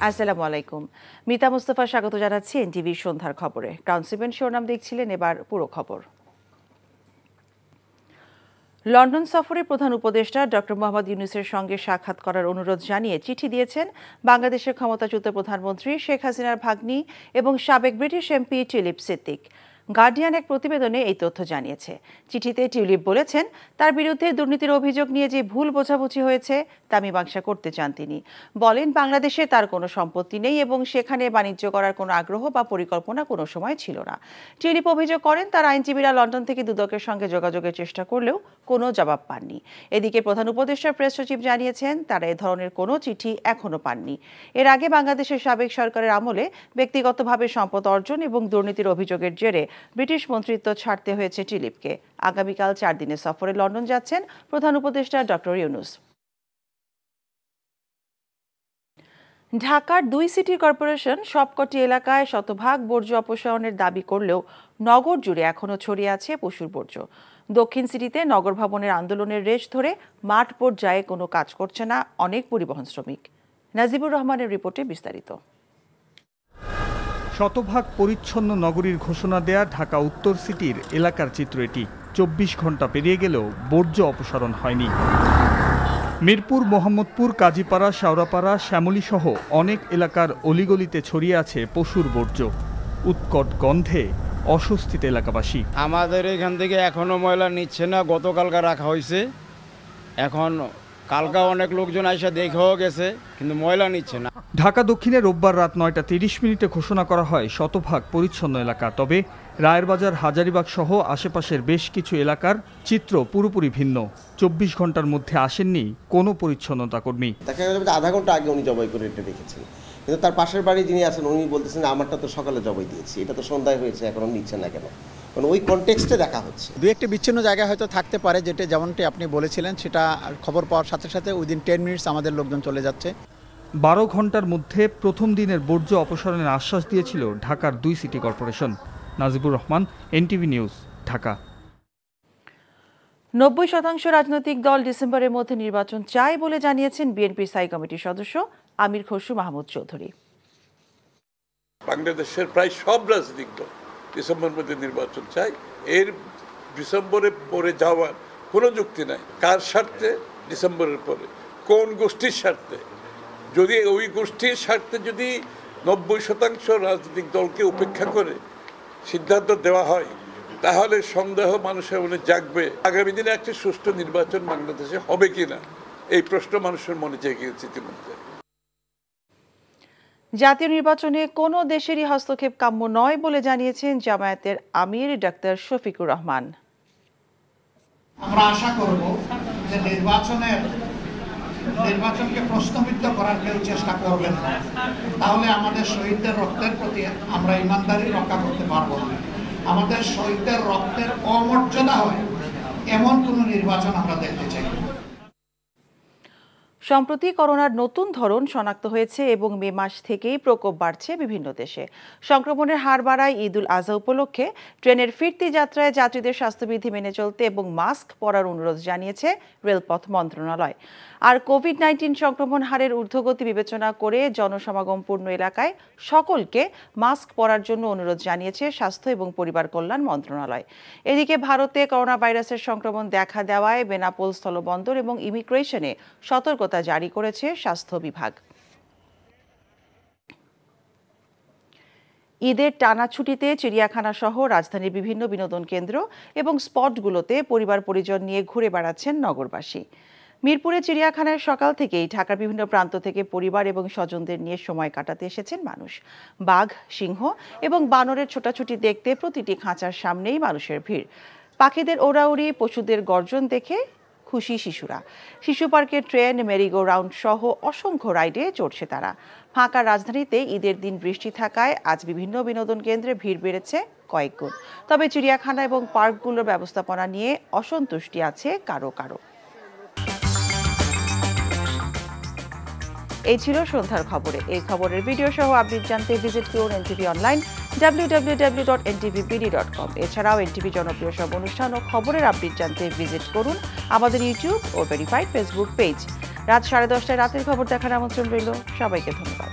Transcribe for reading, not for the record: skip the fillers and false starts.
আসসালামু আলাইকুম। মিতা মুস্তাফা স্বাগত জানাচ্ছি এনটিভির সন্ধ্যার খবরে। ক্রাউন 7 শিরোনাম দেখছিলেন, এবার পুরো খবর। লন্ডন সফরে প্রধান উপদেষ্টা ডক্টর মোহাম্মদ ইউনূসের সঙ্গে সাক্ষাৎ করার অনুরোধ জানিয়ে চিঠি দিয়েছেন বাংলাদেশের ক্ষমতাচ্যুত প্রধানমন্ত্রী শেখ হাসিনার ভাগ্নি এবং সাবেক British MP tulip Siddique. Guardian এক প্রতিবেদনে এই তথ্য জানিয়েছে। চিঠিতে টিউলিপ বলেছেন, তার বিরুদ্ধে দুর্নীতির অভিযোগ নিয়ে যে ভুল বোঝাবুঝি হয়েছে তা মীমাংসা করতে চান তিনি। বলেন, বাংলাদেশে তার কোনো সম্পত্তি নেই এবং সেখানে বাণিজ্য করার কোনো আগ্রহ বা পরিকল্পনা কোনো সময় ছিল না। টিউলিপ অভিযোগ করেন, তার আইনজীবীরা লন্ডন থেকে দুদকের সঙ্গে যোগাযোগের চেষ্টা করলেও কোনো জবাব পাননি। এদিকে প্রধান উপদেষ্টার প্রেস সচিব জানিয়েছেন, তারা এ ধরনের কোনো চিঠি এখনো পাননি। এর আগে বাংলাদেশের সাবেক সরকারের আমলে ব্যক্তিগতভাবে সম্পদ অর্জন এবং দুর্নীতির অভিযোগের জেরে ব্রিটিশ মন্ত্রিত্ব ছাড়তে হয়েছে টিউলিপকে। আগামীকাল 4 দিনের সফরে লন্ডন যাচ্ছেন প্রধান উপদেষ্টা ডক্টর ইউনূস। ঢাকার 2 সিটি কর্পোরেশন সবকটি এলাকায় শতভাগ বর্জ্য অপসারণের দাবি করলেও নগর জুড়ে এখনও ছড়িয়ে আছে পশুর বর্জ্য। দক্ষিণ সিটিতে নগর ভবনের আন্দোলনের রেশ ধরে মাঠ পর্যায়ে কোনো কাজ করছে না অনেক পরিবহন শ্রমিক। নাজিবুর রহমানের রিপোর্টে বিস্তারিত। শতভাগ পরিচ্ছন্ন নগরীর ঘোষণা দেয়া ঢাকা উত্তর সিটির এলাকার চিত্র এটি। 24 ঘন্টা পেরিয়ে গেলেও বর্জ্য অপসারণ হয়নি। মিরপুর, মোহাম্মদপুর, কাজীপাড়া, শাওরাপাড়া, শ্যামলী সহ অনেক এলাকার অলিগলিতে ছড়িয়ে আছে পশুর বর্জ্য। উৎকট গন্ধে অস্বস্তিতে এলাকাবাসী। আমাদের এখান থেকে এখনো ময়লা নিচ্ছে না, গতকালকা রাখা হয়েছে। এখন কালকা অনেক লোকজন আইসা দেখেও গেছে, কিন্তু ময়লা নিচ্ছে না। ঢাকা দক্ষিণে রোববার রাত 9টা 30 ঘোষণা করা হয় শতভাগ পরিচ্ছন্ন এলাকা। তবে রায়েরবাজার, হাজারীবাগ সহ আশেপাশের বেশ কিছু এলাকার চিত্র পুরোপুরি ভিন্ন। 24 ঘন্টার মধ্যে আসেননি কোনো পরিচ্ছন্নতা কর্মী। দেখা যাবে যে আধা ঘন্টা আগে উনি জবাই করে এটা রেখেছেন, কিন্তু তার পাশের বাড়ি যিনি আছেন উনি বলতেছেন আমারটা তো সকালে জবাই দিয়েছি, এটা তো সন্ধ্যায় হয়েছে, এখনো নিচ্ছেন না কেন? কারণ ওই কনটেক্সটে দেখা হচ্ছে। দু একটি বিচ্ছিন্ন জায়গা হয়তো থাকতে পারে, যেটা যেমনটি আপনি বলেছিলেন, সেটা খবর পাওয়ার সাথে সাথে উইদিন 10 মিনিটস আমাদের লোকজন চলে যাচ্ছে। 12 ঘন্টার মধ্যে প্রথম দিনের বর্জ্য অপসারণের আশ্বাস দিয়েছিল ঢাকার 2 city corporation. Najibur Rahman, NTV news, Dhaka. 90% রাজনৈতিক দল ডিসেম্বরের মধ্যে নির্বাচন চায় বলে জানিয়েছেন বিএনপির স্থায়ী কমিটির সদস্য আমির খসরু মাহমুদ চৌধুরী। বাংলাদেশের প্রায় সব রাজনৈতিক দল ডিসেম্বরের মধ্যে নির্বাচন চায়। এর ডিসেম্বরে পরে যাওয়ার কোনো যুক্তি নাই। কার স্বার্থে? ডিসেম্বরের পরে কোন গোষ্ঠীর স্বার্থে? যদি ওই গোষ্ঠীর স্বার্থে যদি 90% রাজনৈতিক দলকে উপেক্ষা করে সিদ্ধান্ত দেওয়া হয়, তাহলে সন্দেহ মানুষের মনে জাগবে আগামী দিনে একটা সুষ্ঠু নির্বাচন বাংলাদেশে হবে কিনা। এই প্রশ্ন মানুষের মনে জেগে গেছে ইতিমধ্যে। জাতীয় নির্বাচনে কোনো দেশেরই হস্তক্ষেপ কাম্য নয় বলে জানিয়েছেন জামায়াতের আমির ডাক্তার শফিকুর রহমান। আমরা আশা করব যে নির্বাচনকে প্রশ্নবিদ্ধ করার কেউ চেষ্টা করবেন না, তাহলে আমাদের শহীদদের রক্তের প্রতি আমরা ইমানদারি রক্ষা করতে পারবো না। আমাদের শহীদদের রক্তের অমর্যাদা হয় এমন কোনো নির্বাচন আমরা দেখতে চাই। সম্প্রতি করোনার নতুন ধরন শনাক্ত হয়েছে এবং মে মাস থেকেই প্রকোপ বাড়ছে বিভিন্ন দেশে। সংক্রমণের হার বাড়ায় ঈদ উল আজহা উপলক্ষে ট্রেনের ফিরতি যাত্রায় যাত্রীদের স্বাস্থ্যবিধি মেনে চলতে এবং মাস্ক পরার অনুরোধ জানিয়েছে রেলপথ মন্ত্রণালয়। আর কোভিড-19 সংক্রমণ হারের ঊর্ধ্বগতি বিবেচনা করে জনসমাগমপূর্ণ এলাকায় সকলকে মাস্ক পরার জন্য অনুরোধ জানিয়েছে স্বাস্থ্য এবং পরিবার কল্যাণ মন্ত্রণালয়। এদিকে ভারতে করোনা ভাইরাসের সংক্রমণ দেখা দেওয়ায় বেনাপোল স্থলবন্দর এবং ইমিগ্রেশনে সতর্কতা জারি করেছে স্বাস্থ্য বিভাগ। ঈদের টানা ছুটিতে চিড়িয়াখানা সহ রাজধানীর বিভিন্ন বিনোদন কেন্দ্র এবং স্পটগুলোতে পরিবার পরিজন নিয়ে ঘুরে বেড়াচ্ছেন নগরবাসী। মিরপুরে চিড়িয়াখানায় সকাল থেকেই ঢাকার বিভিন্ন প্রান্ত থেকে পরিবার এবং স্বজনদের নিয়ে সময় কাটাতে এসেছেন মানুষ। বাঘ, সিংহ এবং বানরের ছোটাছুটি দেখতে প্রতিটি খাঁচার সামনেই মানুষের ভিড়। পাখিদের ওড়াউড়ি, পশুদের গর্জন দেখে খুশি শিশুরা। শিশু পার্কের ট্রেন, মেরিগো রাউন্ড সহ অসংখ্য রাইডে চড়ছে তারা। ফাঁকা রাজধানীতে ঈদের দিন বৃষ্টি থাকায় আজ বিভিন্ন বিনোদন কেন্দ্রে ভিড় বেড়েছে কয়েক গুণ। তবে চিড়িয়াখানা এবং পার্কগুলোর ব্যবস্থাপনা নিয়ে অসন্তুষ্টি আছে কারো কারো। এই ছিল সন্ধ্যার খবরে। এই খবরের ভিডিও সহ আপডেট জানতে ভিজিট করুন এনটিভি অনলাইন www.ntvbd.com। এছাড়াও এনটিভি জনপ্রিয় সব অনুষ্ঠান ও খবরের আপডেট জানতে ভিজিট করুন আমাদের ইউটিউব ও ভেরিফাইড ফেসবুক পেজ। রাত 10:30টায় রাতের খবর দেখার আমন্ত্রণ রইল। সবাইকে ধন্যবাদ।